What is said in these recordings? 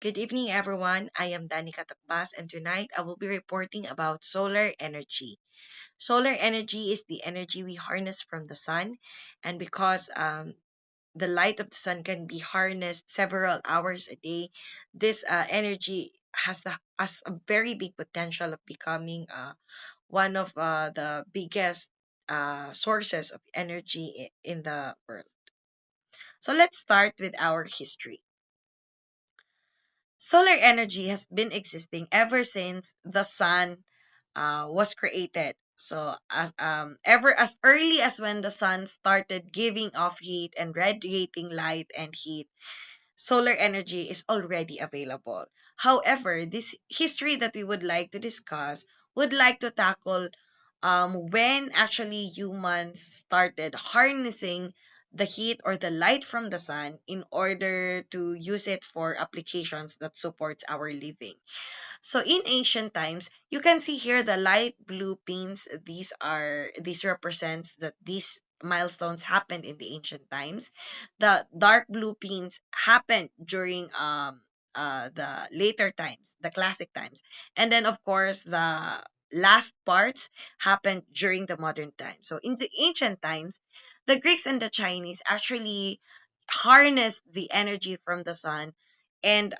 Good evening, everyone. I am Danica Takbas, and tonight I will be reporting about solar energy. Solar energy is the energy we harness from the sun, and because the light of the sun can be harnessed several hours a day, this energy has a very big potential of becoming one of the biggest sources of energy in the world. So let's start with our history. Solar energy has been existing ever since the sun was created. So as early as when the sun started giving off heat and radiating light and heat, solar energy is already available. However, this history that we would like to discuss would like to tackle when actually humans started harnessing the heat or the light from the sun in order to use it for applications that supports our living. So in ancient times, you can see here the light blue pins. These represents that these milestones happened in the ancient times. The dark blue pins happened during the later times, the classic times. And then of course the last parts happened during the modern times. So in the ancient times, the Greeks and the Chinese actually harnessed the energy from the sun and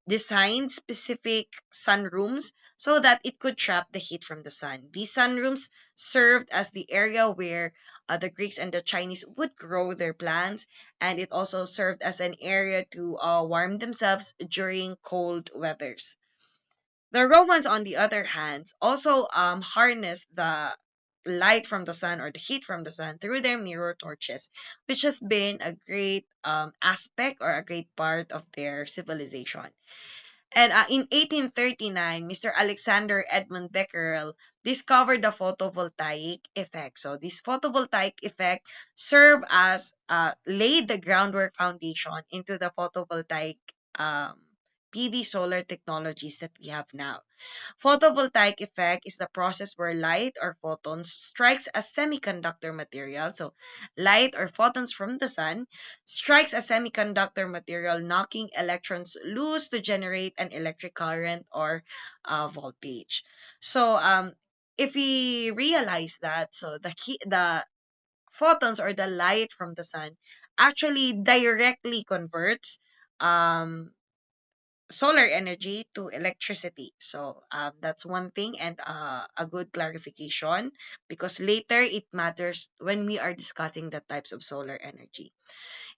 designed specific sunrooms so that it could trap the heat from the sun. These sunrooms served as the area where the Greeks and the Chinese would grow their plants, and it also served as an area to warm themselves during cold weathers. The Romans, on the other hand, also harnessed the light from the sun or the heat from the sun through their mirror torches, which has been a great aspect or a great part of their civilization. And in 1839, Mr. Alexander Edmund Becquerel discovered the photovoltaic effect. So this photovoltaic effect served as laid the groundwork foundation into the photovoltaic um, PV solar technologies that we have now. Photovoltaic effect is the process where light or photons strikes a semiconductor material. So light or photons from the sun strikes a semiconductor material, knocking electrons loose to generate an electric current or voltage. So if we realize that, so the photons or the light from the sun actually directly converts um solar energy to electricity. So that's one thing and a good clarification because later it matters when we are discussing the types of solar energy.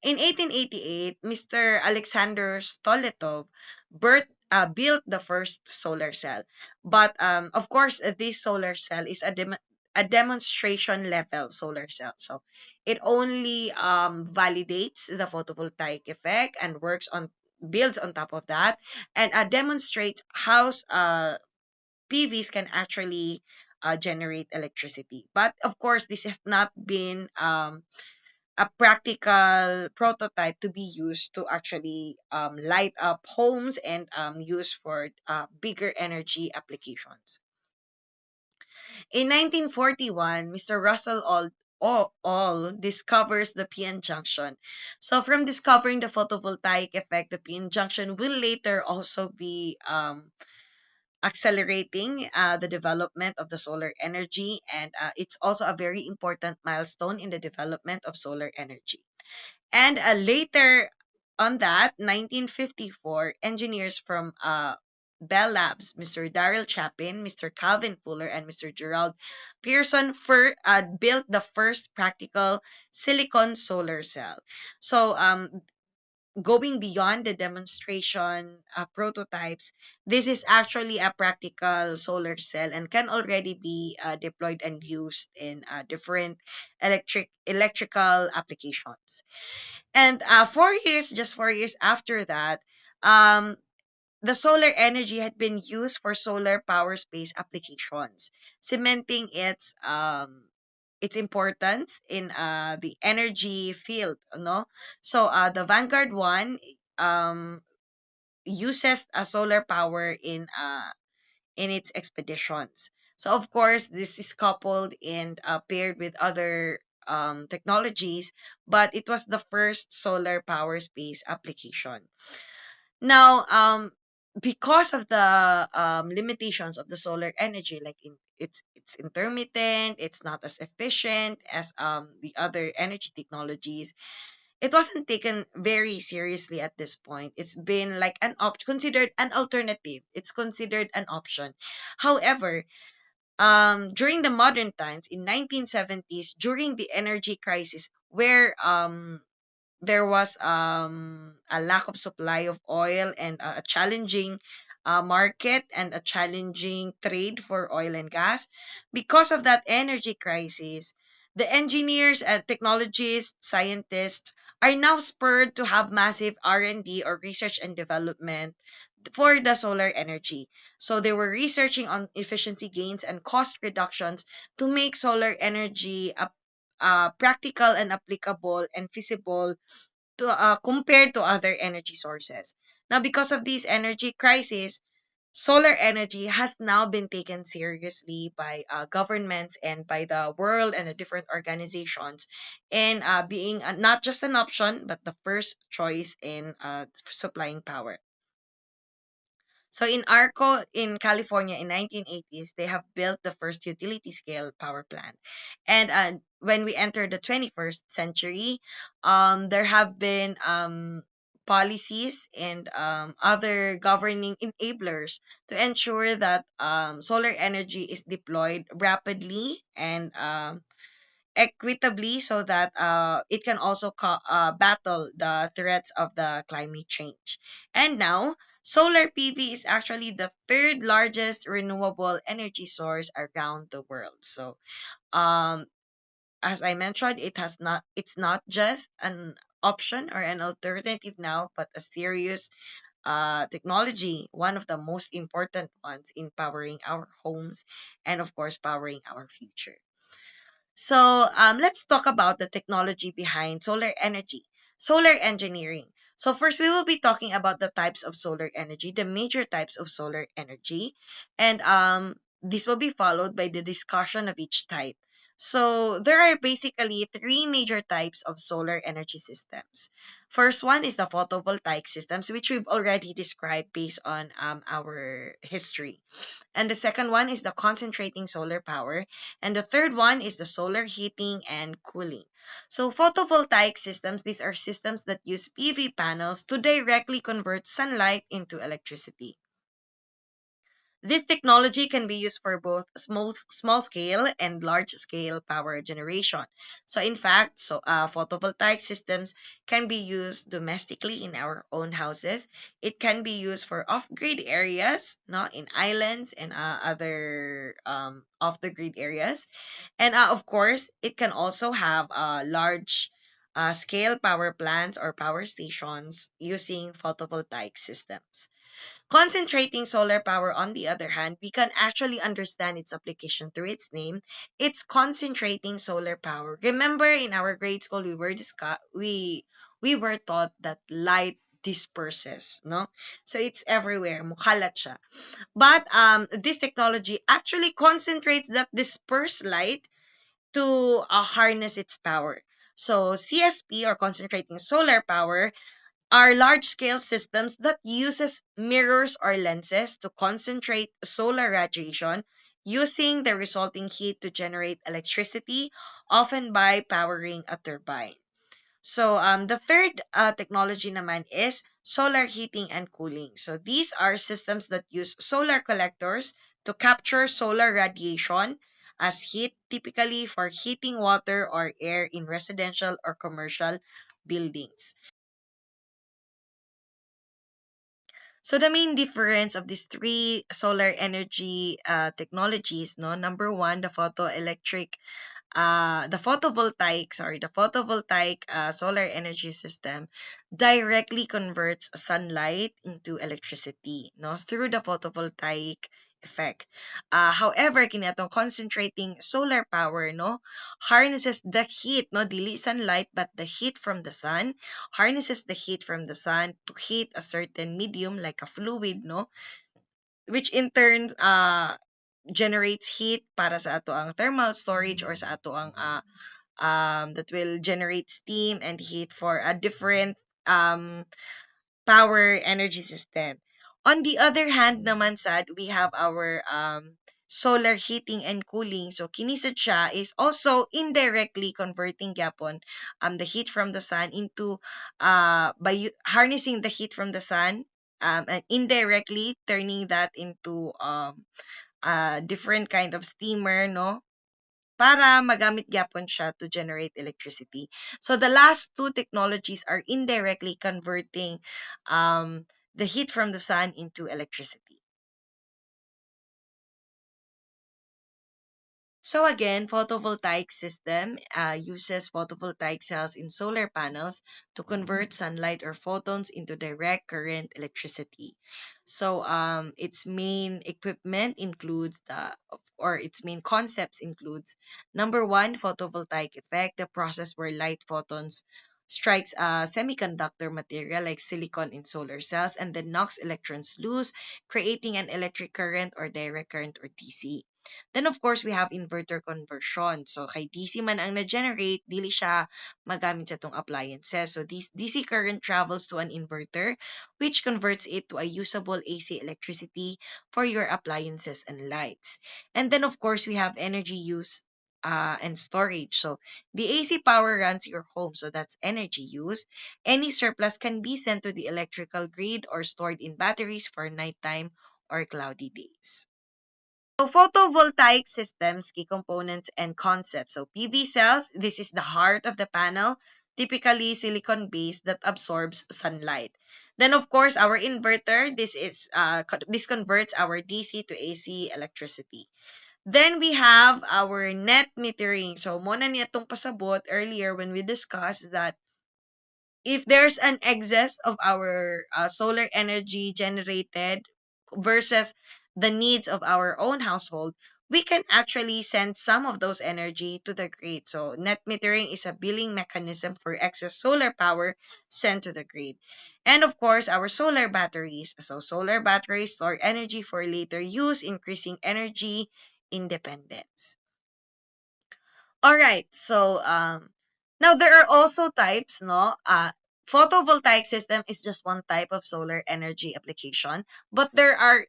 In 1888, Mr. Alexander Stoletov built the first solar cell. But of course, this solar cell is a demonstration level solar cell. So it only validates the photovoltaic effect and builds on top of that and demonstrates how PVs can actually generate electricity. But of course, this has not been a practical prototype to be used to actually light up homes and use for bigger energy applications. In 1941, Mr. Russell All discovers the PN junction. So from discovering the photovoltaic effect, the PN junction will later also be accelerating the development of the solar energy, and it's also a very important milestone in the development of solar energy. And later on that, 1954, engineers from Bell Labs, Mr. Daryl Chapin, Mr. Calvin Fuller, and Mr. Gerald Pearson built the first practical silicon solar cell. So, going beyond the demonstration prototypes, this is actually a practical solar cell and can already be deployed and used in different electrical applications. And 4 years, just 4 years after that, um, the solar energy had been used for solar power space applications, cementing its importance in the energy field. No, so the Vanguard one uses a solar power in its expeditions. So of course, this is coupled and paired with other technologies, but it was the first solar power space application. Now, because of the limitations of the solar energy, like it's intermittent, it's not as efficient as the other energy technologies. It wasn't taken very seriously at this point. It's been like considered an alternative. It's considered an option. However, during the modern times in 1970s, during the energy crisis, where there was a lack of supply of oil and a challenging market and a challenging trade for oil and gas. Because of that energy crisis, the engineers and technologists, scientists are now spurred to have massive R&D or research and development for the solar energy. So they were researching on efficiency gains and cost reductions to make solar energy practical and applicable and feasible to compared to other energy sources. Now, because of these energy crises, solar energy has now been taken seriously by governments and by the world and the different organizations, and being not just an option but the first choice in supplying power. So in Arco in California in 1980s, they have built the first utility scale power plant. And when we enter the 21st century, there have been policies and other governing enablers to ensure that solar energy is deployed rapidly and equitably so that it can also battle the threats of the climate change. And now, solar PV is actually the third largest renewable energy source around the world. So, um, as I mentioned, it's not just an option or an alternative now, but a serious technology, one of the most important ones in powering our homes and, of course, powering our future. So let's talk about the technology behind solar energy, solar engineering. So first, we will be talking about the types of solar energy, the major types of solar energy, and this will be followed by the discussion of each type. So there are basically three major types of solar energy systems. First one is the photovoltaic systems, which we've already described based on our history. And the second one is the concentrating solar power. And the third one is the solar heating and cooling. So photovoltaic systems, these are systems that use PV panels to directly convert sunlight into electricity. This technology can be used for both small scale and large scale power generation. So in fact, photovoltaic systems can be used domestically in our own houses. It can be used for off-grid areas, not in islands and other off-the-grid areas. And of course, it can also have large scale power plants or power stations using photovoltaic systems. Concentrating solar power, on the other hand, we can actually understand its application through its name. It's concentrating solar power. Remember, in our grade school, we were taught that light disperses, no? So it's everywhere, mukalat siya. But this technology actually concentrates that dispersed light to harness its power. So CSP, or concentrating solar power, are large-scale systems that uses mirrors or lenses to concentrate solar radiation using the resulting heat to generate electricity, often by powering a turbine. So the third technology naman is solar heating and cooling. So these are systems that use solar collectors to capture solar radiation as heat, typically for heating water or air in residential or commercial buildings. So the main difference of these three solar energy technologies, no, number one, the photovoltaic solar energy system directly converts sunlight into electricity, no, through the photovoltaic effect. However, kinatong concentrating solar power, no, harnesses the heat, no, dili sunlight, but the heat from the sun, harnesses the heat from the sun to heat a certain medium like a fluid, no, which in turn generates heat para sa ato ang thermal storage or sa ato ang that will generate steam and heat for a different um power energy system. On the other hand naman sad, we have our solar heating and cooling. So kini sad siya is also indirectly converting gyapon the heat from the sun into by harnessing the heat from the sun and indirectly turning that into different kind of steamer, no, para magamit gyapon siya to generate electricity. So the last two technologies are indirectly converting the heat from the sun into electricity. So again, photovoltaic system uses photovoltaic cells in solar panels to convert sunlight or photons into direct current electricity. So its main equipment includes or its main concepts includes number one, photovoltaic effect, the process where light photons strikes a semiconductor material like silicon in solar cells and then knocks electrons loose, creating an electric current or direct current or DC. Then of course, we have inverter conversion. So kay DC man ang na-generate, dili siya magamit sa tong appliances. So this DC current travels to an inverter which converts it to a usable AC electricity for your appliances and lights. And then of course, we have energy use and storage. So the AC power runs your home, so that's energy use. Any surplus can be sent to the electrical grid or stored in batteries for nighttime or cloudy days. So photovoltaic systems, key components and concepts. So PV cells, this is the heart of the panel, typically silicon based that absorbs sunlight. Then of course our inverter, this converts our DC to AC electricity. Then we have our net metering. So mo na niya tong pasabot earlier when we discussed that if there's an excess of our solar energy generated versus the needs of our own household, we can actually send some of those energy to the grid. So net metering is a billing mechanism for excess solar power sent to the grid. And of course, our solar batteries. So solar batteries store energy for later use, increasing energy independence. All right. So now there are also types, no? Photovoltaic system is just one type of solar energy application, but there are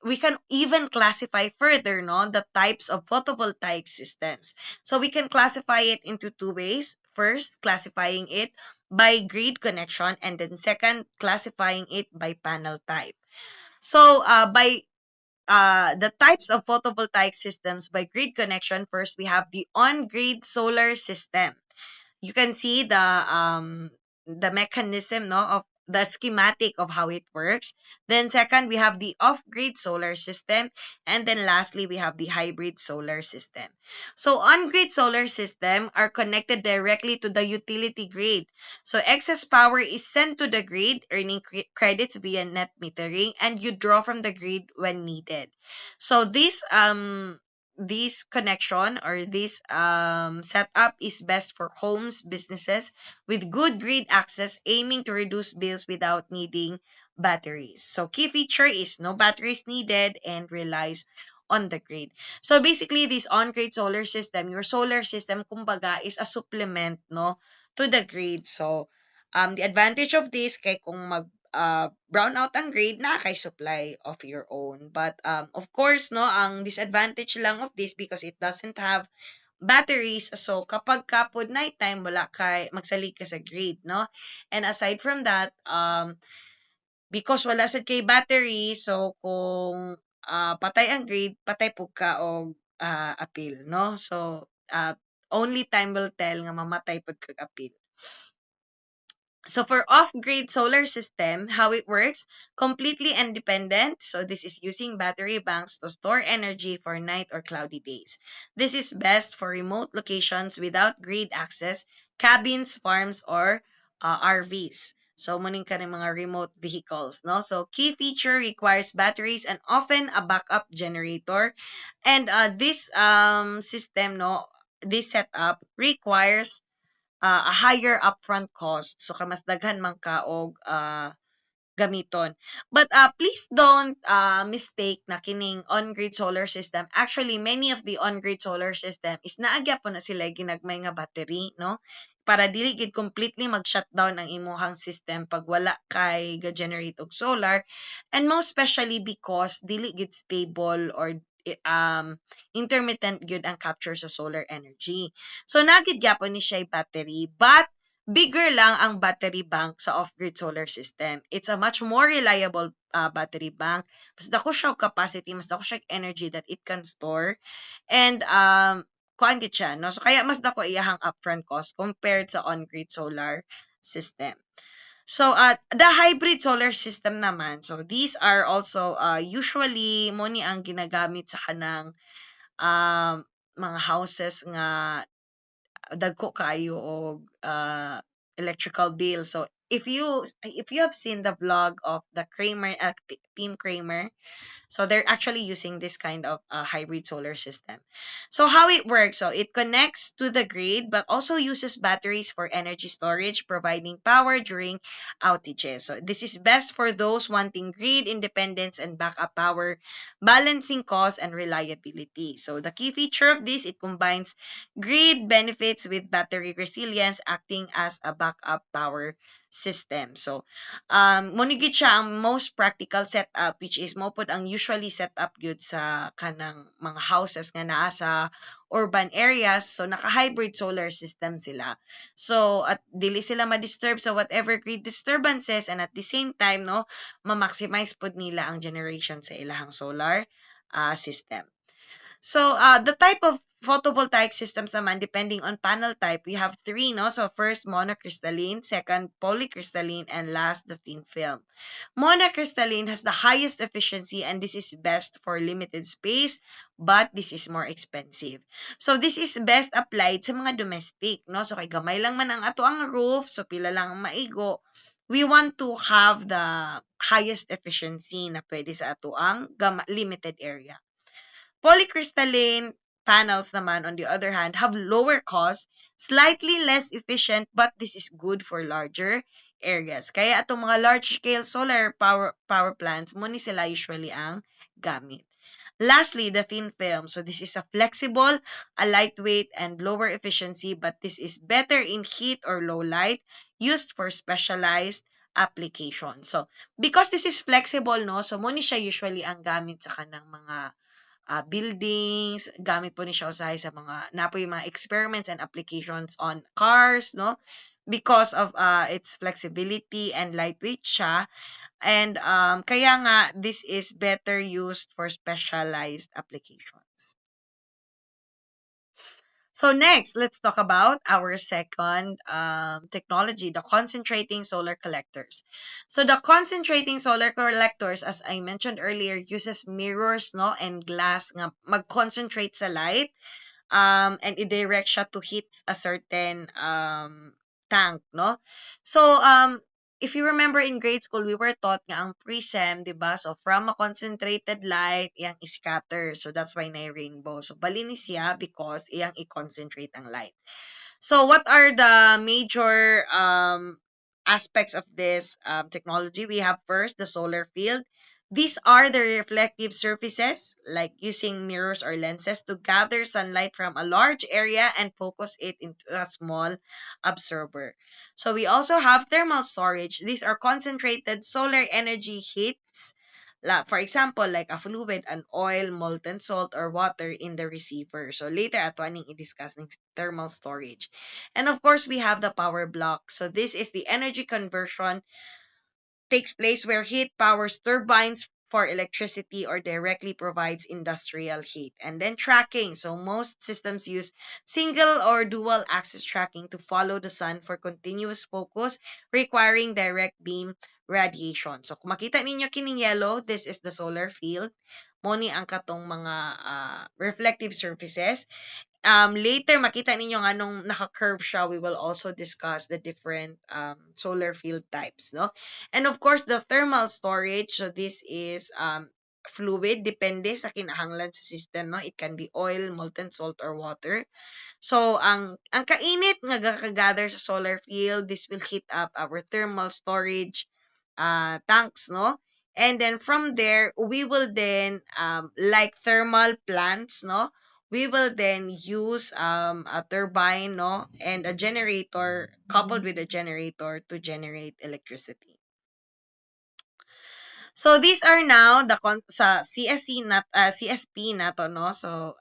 we can even classify further, no, the types of photovoltaic systems. So we can classify it into two ways. First, classifying it by grid connection, and then second, classifying it by panel type. So by the types of photovoltaic systems by grid connection, first we have the on-grid solar system. You can see the mechanism, no, of the schematic of how it works. Then second, we have the off-grid solar system, and then lastly we have the hybrid solar system. So on-grid solar system are connected directly to the utility grid. So excess power is sent to the grid, earning credits via net metering, and you draw from the grid when needed. So this connection or this setup is best for homes, businesses with good grid access, aiming to reduce bills without needing batteries. So key feature is no batteries needed and relies on the grid. So basically, this on-grid solar system, your solar system, kumbaga, is a supplement, no, to the grid. So the advantage of this, kay kung brown out ang grid, na kay supply of your own. But of course, no, ang disadvantage lang of this because it doesn't have batteries. So kapag kapod nighttime, wala kay magsalig ka sa grid, no? And aside from that, because wala sad kay battery, so kung patay ang grid, patay po ka og appeal, no? So only time will tell nga mamatay pud kag appeal. So for off-grid solar system, how it works, completely independent. So this is using battery banks to store energy for night or cloudy days. This is best for remote locations without grid access, cabins, farms, or RVs. So muning ka ng mga remote vehicles, no? So key feature requires batteries and often a backup generator. And this system, no, this setup requires a higher upfront cost. So mas daghan man ka og gamiton. But please don't mistake na kining on-grid solar system. Actually, many of the on-grid solar system is naagya po na sila ginagmay nga battery, no? para dili gid completely mag-shutdown ang imuhang system pag wala kay ga-generate og solar, and most especially because dili gid stable or intermittent gyud ang capture sa solar energy. So nagid gyapon ni siya battery, but bigger lang ang battery bank sa off-grid solar system. It's a much more reliable battery bank. Mas dako siya og capacity, mas dako siya og energy that it can store. And kuan gid siya, no? So kaya mas dako iyahang upfront cost compared sa on-grid solar system. So the hybrid solar system naman, so these are also usually mo ni ang ginagamit sa kanang mga houses nga dagko kayo og electrical bill. So if you have seen the vlog of the Kramer Team Kramer, so they're actually using this kind of hybrid solar system. So how it works, so it connects to the grid but also uses batteries for energy storage, providing power during outages. So this is best for those wanting grid independence and backup power, balancing cost and reliability. So the key feature of this, it combines grid benefits with battery resilience, acting as a backup power system. So monigid siya ang most practical setup, which is mo pod ang usually set up gyud sa kanang mga houses nga naa sa urban areas. So naka-hybrid solar system sila. So at dili sila ma-disturb sa whatever grid disturbances, and at the same time no ma-maximize pod nila ang generation sa ilahang solar system. So, the type of photovoltaic systems naman, depending on panel type, we have three, no? So, first, monocrystalline, second, polycrystalline, and last, the thin film. Monocrystalline has the highest efficiency, and this is best for limited space, but this is more expensive. So, this is best applied sa mga domestic, no? So, kay gamay lang man ang ato ang roof, so pila lang ang maigo, we want to have the highest efficiency na pwede sa ato ang limited area. Polycrystalline panels naman, on the other hand, have lower cost, slightly less efficient, but this is good for larger areas. Kaya itong mga large-scale solar power plants, mo ni sila usually ang gamit. Lastly, the thin film. So this is a flexible, a lightweight, and lower efficiency, but this is better in heat or low light, used for specialized applications. So because this is flexible, no, so mo ni siya usually ang gamit sa kanang mga buildings, gamit po ni siya usahay sa mga napoy mga experiments and applications on cars, no? Because of its flexibility and lightweight siya. And kaya nga, this is better used for specialized applications. So next, let's talk about our second technology, the concentrating solar collectors. So the concentrating solar collectors, as I mentioned earlier, uses mirrors, no, and glass nga mag-concentrate sa light, and i-direct siya to hit a certain tank, no? So if you remember in grade school, we were taught nga ang prism, di ba? So, from a concentrated light, iyang scatter. So, that's why na rainbow. So, balinis siya because iyang i-concentrate ang light. So, what are the major aspects of this technology? We have first the solar field. These are the reflective surfaces, like using mirrors or lenses to gather sunlight from a large area and focus it into a small absorber. So we also have thermal storage. These are concentrated solar energy heats. For example, like a fluid, an oil, molten salt, or water in the receiver. So later, ato aning i-discuss ng thermal storage. And of course, we have the power block. So this is the energy conversion takes place where heat powers turbines for electricity or directly provides industrial heat. And then tracking. So most systems use single or dual axis tracking to follow the sun for continuous focus, requiring direct beam radiation. So kung makita ninyo kining yellow, this is the solar field. Moni ang katong mga reflective surfaces. Later, makita ninyo nga nung naka-curve siya, we will also discuss the different solar field types, no? And of course, the thermal storage. So this is fluid, depende sa kinahanglan sa system, no? It can be oil, molten salt, or water. So, ang kainit nga gather sa solar field, this will heat up our thermal storage tanks, no? And then from there, we will then, like thermal plants, no? we will then use a turbine, no, and a generator coupled with a generator to generate electricity. So these are now the sa CSP nato, no. So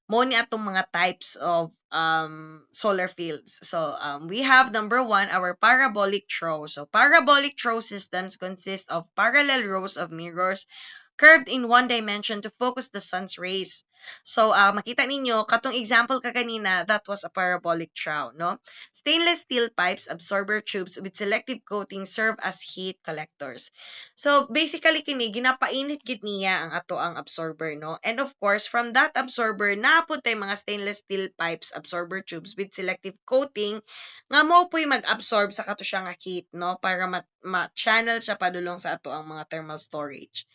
mo ni atong mga types of solar fields. So we have number one, our parabolic throw. So parabolic throw systems consist of parallel rows of mirrors curved in one dimension to focus the sun's rays. So, makita ninyo, katong example ka kanina, that was a parabolic trough, no? Stainless steel pipes, absorber tubes with selective coating serve as heat collectors. So, basically, kini, ginapainit gid niya ang ato ang absorber, no? And of course, from that absorber, naapod tay mga stainless steel pipes, absorber tubes with selective coating, nga mo po'y mag-absorb sa kato siya nga heat, no? Para ma-channel siya padulong sa ato ang mga thermal storage.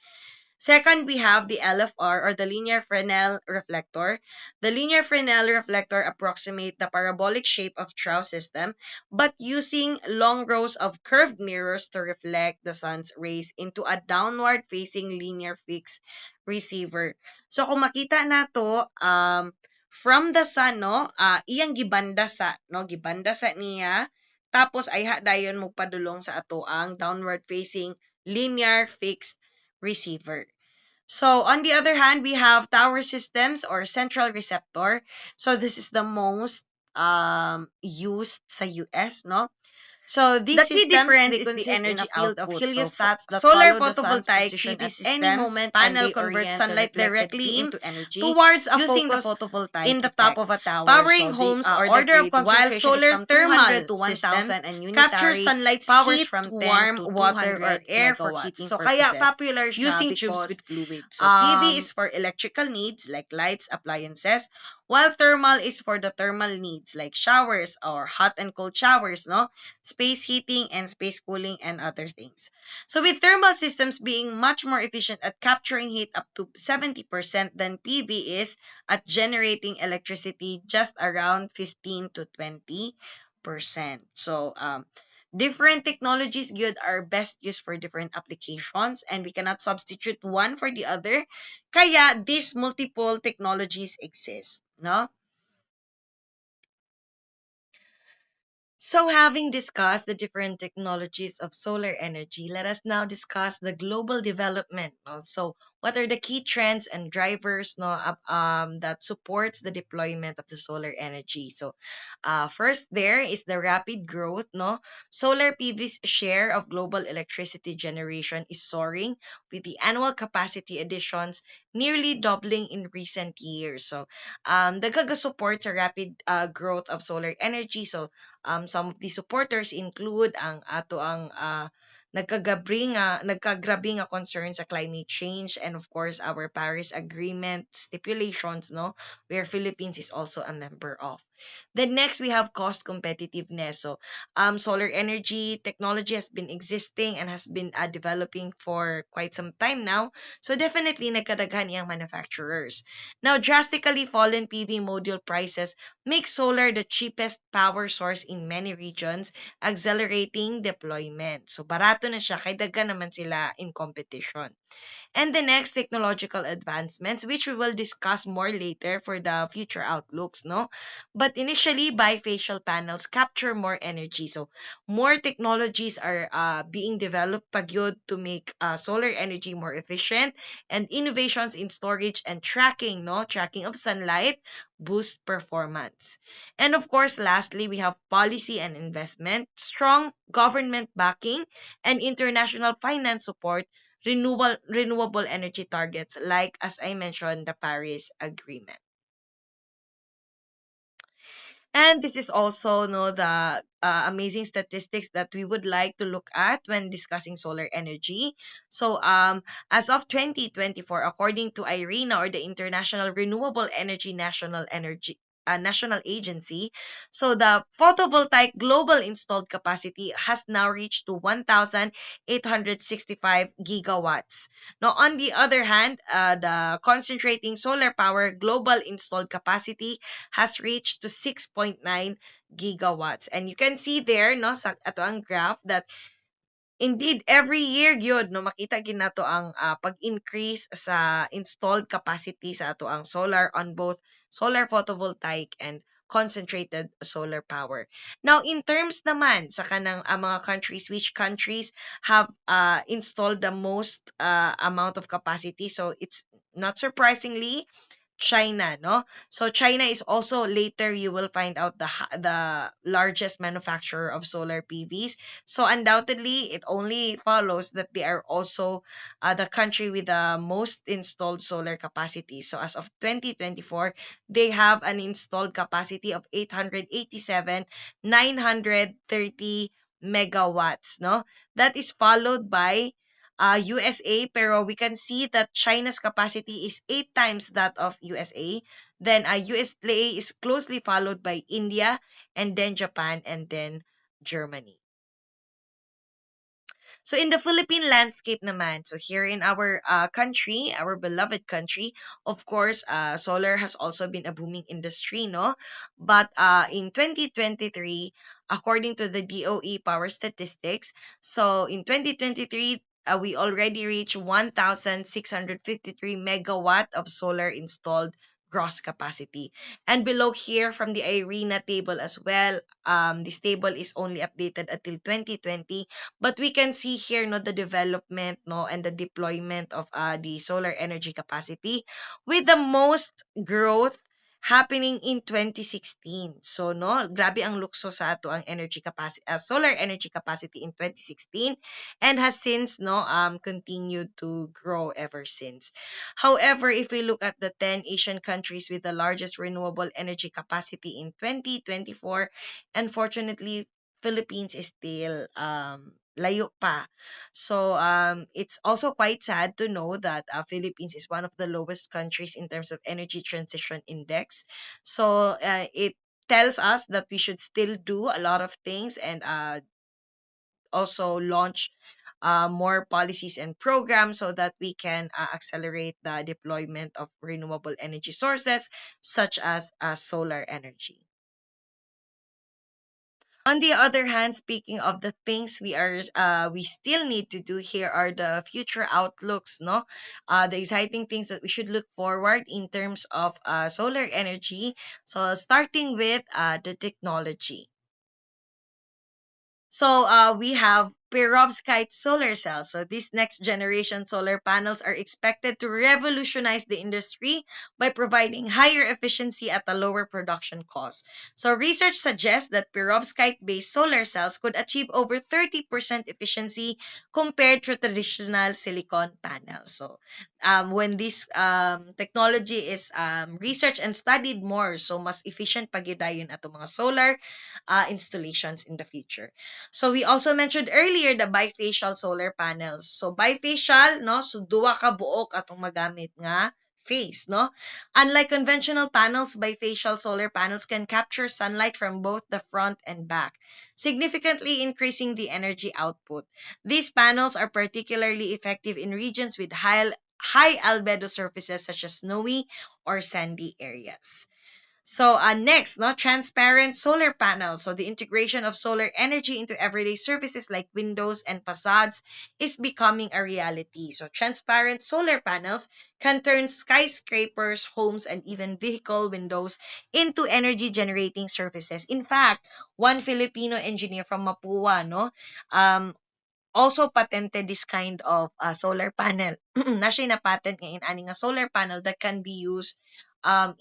Second, we have the LFR or the linear Fresnel reflector. The linear Fresnel reflector approximates the parabolic shape of trough system, but using long rows of curved mirrors to reflect the sun's rays into a downward facing linear fixed receiver. So kung makita nato from the sun, no, iyang gibanda sa, no, gibanda sa niya, tapos ay dayon magpadulong sa ato ang downward facing linear fixed receiver. So on the other hand, we have tower systems or central receptor. So this is the most used sa US, no? So these the key systems, difference they is the consist in a energy field of output. heliostats that solar follow the sun's photovoltaic position PV at any systems, moment, panel converts sunlight directly into energy towards a using the focus photovoltaic in the top of a tower, powering so homes or the order of grid, while concentration is solar from 200 thermal to 1,000 systems and capture unitary sunlight's powers heat from 10 warm to water or air for megawatts. heating So kaya purposes popular siya using tubes with fluid. So PV is for electrical needs like lights, appliances, while thermal is for the thermal needs like showers or hot and cold showers, no? Space heating and space cooling and other things. So with thermal systems being much more efficient at capturing heat up to 70% than PV is at generating electricity just around 15 to 20%. So different technologies good are best used for different applications and we cannot substitute one for the other. Kaya these multiple technologies exist, no? So, having discussed the different technologies of solar energy, let us now discuss the global development. No? So, what are the key trends and drivers, no, that supports the deployment of the solar energy? So, first there is the rapid growth. No, solar PV's share of global electricity generation is soaring, with the annual capacity additions nearly doubling in recent years. So, the Gaga supports a rapid growth of solar energy. So, some of the supporters include ang ato ang nagkagrabe nga concern sa climate change and of course our Paris Agreement stipulations, no, where Philippines is also a member of. Then next we have cost competitiveness. So solar energy technology has been existing and has been developing for quite some time now. So definitely nagkadaghan iyang manufacturers. Now drastically fallen PV module prices make solar the cheapest power source in many regions, accelerating deployment. So barato na siya kay daghan naman sila in competition. And the next technological advancements, which we will discuss more later for the future outlooks, no? But initially, bifacial panels capture more energy. So more technologies are being developed pagyod to make solar energy more efficient, and innovations in storage and tracking, no? Tracking of sunlight boost performance. And of course, lastly, we have policy and investment, strong government backing, and international finance support renewable energy targets like as I mentioned the Paris Agreement. And this is also no the amazing statistics that we would like to look at when discussing solar energy. So as of 2024, according to IRENA or the International Renewable Energy National Agency, so the photovoltaic global installed capacity has now reached to 1,865 gigawatts. Now, on the other hand, the concentrating solar power global installed capacity has reached to 6.9 gigawatts. And you can see there, no, sa ato ang graph that Indeed, every year gyud no makita gid nato ang pag-increase sa installed capacity sa ato ang solar on both solar photovoltaic and concentrated solar power. Now, in terms naman sa kanang mga countries, which countries have installed the most amount of capacity? So it's not surprisingly China, no? So China is also later you will find out the largest manufacturer of solar PVs. So undoubtedly, it only follows that they are also the country with the most installed solar capacity. So as of 2024, they have an installed capacity of 887,930 megawatts, no? That is followed by USA, pero we can see that China's capacity is 8 times that of USA. Then USA is closely followed by India, and then Japan, and then Germany. So in the Philippine landscape naman, so here in our country, our beloved country, of course, solar has also been a booming industry, no? But in 2023, according to the DOE Power Statistics, so in 2023, we already reached 1,653 megawatt of solar installed gross capacity. And below here from the IRENA table as well, this table is only updated until 2020, but we can see here no the development no and the deployment of the solar energy capacity with the most growth happening in 2016. So no, grabe ang lukso sa ato ang energy capacity, solar energy capacity in 2016, and has since no continued to grow ever since. However, if we look at the 10 Asian countries with the largest renewable energy capacity in 2024, unfortunately Philippines is still layo pa. So it's also quite sad to know that Philippines is one of the lowest countries in terms of energy transition index. So it tells us that we should still do a lot of things, and also launch more policies and programs so that we can accelerate the deployment of renewable energy sources such as solar energy. On the other hand, speaking of the things we still need to do, here are the future outlooks, no? The exciting things that we should look forward in terms of solar energy. So starting with the technology. So we have perovskite solar cells. So these next generation solar panels are expected to revolutionize the industry by providing higher efficiency at a lower production cost. So research suggests that perovskite-based solar cells could achieve over 30% efficiency compared to traditional silicon panels. So when this technology is researched and studied more, so mas efficient pagidayon ato mga solar installations in the future. So we also mentioned earlier the bifacial solar panels. So bifacial, no, so duwa ka buok atong magamit nga face, no? Unlike conventional panels, bifacial solar panels can capture sunlight from both the front and back, significantly increasing the energy output. These panels are particularly effective in regions with high albedo surfaces such as snowy or sandy areas. So next, no, transparent solar panels. So the integration of solar energy into everyday surfaces like windows and facades is becoming a reality. So transparent solar panels can turn skyscrapers, homes, and even vehicle windows into energy generating surfaces. In fact, one Filipino engineer from Mapua, no, also patented this kind of solar panel. Na siya na patent ngayon ani nga solar panel that can be used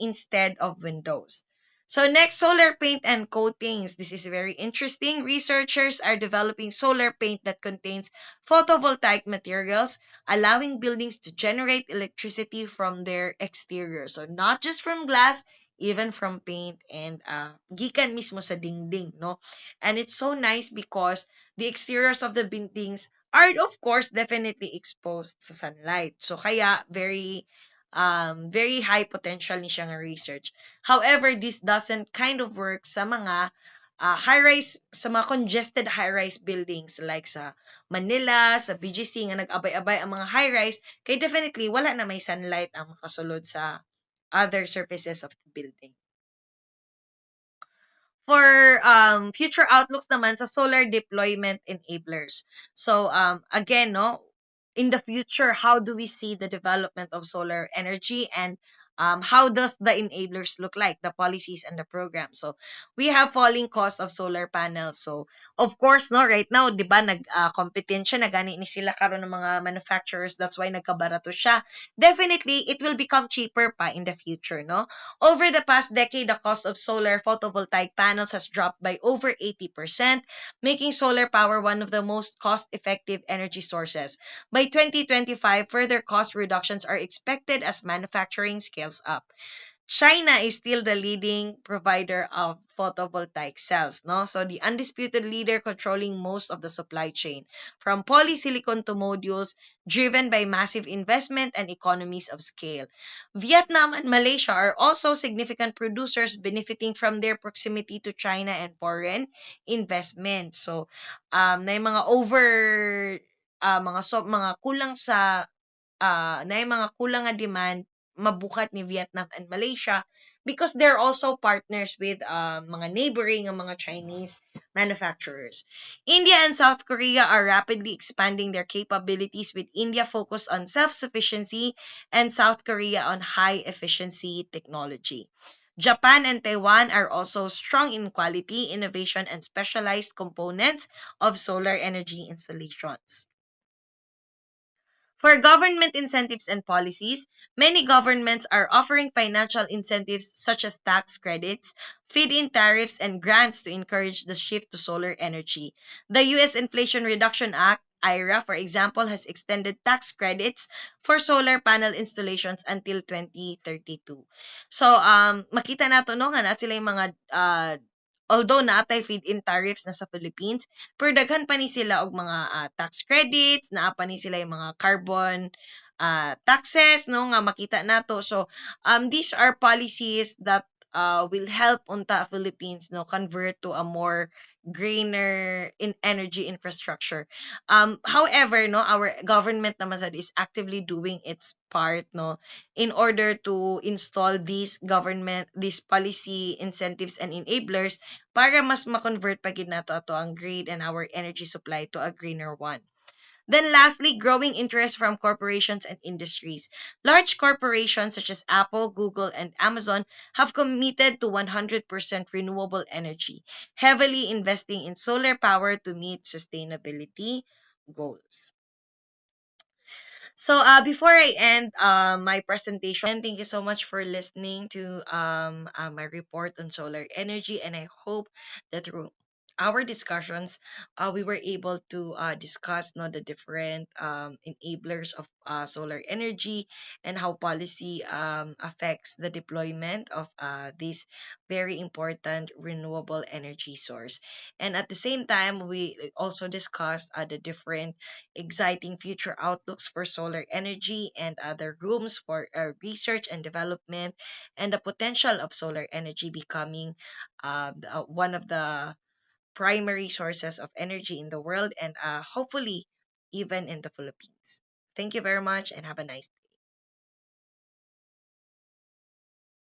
instead of windows. So next, solar paint and coatings. This is very interesting. Researchers are developing solar paint that contains photovoltaic materials, allowing buildings to generate electricity from their exterior. So not just from glass, even from paint and gikan mismo sa dingding, no? And it's so nice because the exteriors of the buildings are of course definitely exposed sa sunlight. So kaya very high potential ni siya nga research. However, this doesn't kind of work sa mga high-rise, sa mga congested high-rise buildings like sa Manila, sa BGC nga nag-abay-abay ang mga high-rise, kay definitely wala na may sunlight ang makasulod sa other surfaces of the building. For future outlooks naman sa solar deployment enablers. So again, no, in the future, how do we see the development of solar energy, and how does the enablers look like, the policies and the programs? So we have falling cost of solar panels. So of course, no, right now, di ba, kompetensya na gani ni sila karon ng mga manufacturers. That's why nagkabarato siya. Definitely, it will become cheaper pa in the future, no? Over the past decade, the cost of solar photovoltaic panels has dropped by over 80%, making solar power one of the most cost-effective energy sources. By 2025, further cost reductions are expected as manufacturing scales up. China is still the leading provider of photovoltaic cells, no? So the undisputed leader controlling most of the supply chain, from polysilicon to modules, driven by massive investment and economies of scale. Vietnam and Malaysia are also significant producers, benefiting from their proximity to China and foreign investment. So na yung mga mga kulang sa na yung mga kulang nga demand mabukat ni Vietnam and Malaysia, because they're also partners with mga neighboring mga Chinese manufacturers. India and South Korea are rapidly expanding their capabilities, with India focused on self-sufficiency and South Korea on high-efficiency technology. Japan and Taiwan are also strong in quality, innovation, and specialized components of solar energy installations. For government incentives and policies, many governments are offering financial incentives such as tax credits, feed-in tariffs, and grants to encourage the shift to solar energy. The U.S. Inflation Reduction Act, IRA, for example, has extended tax credits for solar panel installations until 2032. So, makita nato no nga na sila yung mga although naatay feed-in tariffs na sa Philippines, pero daghan pa ni sila og mga tax credits, naa pa ni sila yung mga carbon taxes, no, nga makita nato. So these are policies that will help unta Philippines, no, convert to a more greener in energy infrastructure. However, no, our government naman sad is actively doing its part, no, in order to install these policy incentives and enablers para mas ma-convert pa gid nato ato ang grid and our energy supply to a greener one. Then lastly, growing interest from corporations and industries. Large corporations such as Apple, Google, and Amazon have committed to 100% renewable energy, heavily investing in solar power to meet sustainability goals. So before I end my presentation, thank you so much for listening to my report on solar energy, and I hope that through our discussions, we were able to discuss, no, the different enablers of solar energy, and how policy affects the deployment of this very important renewable energy source. And at the same time, we also discussed the different exciting future outlooks for solar energy and other rooms for research and development, and the potential of solar energy becoming one of the primary sources of energy in the world, and hopefully even in the Philippines. Thank you very much and have a nice day.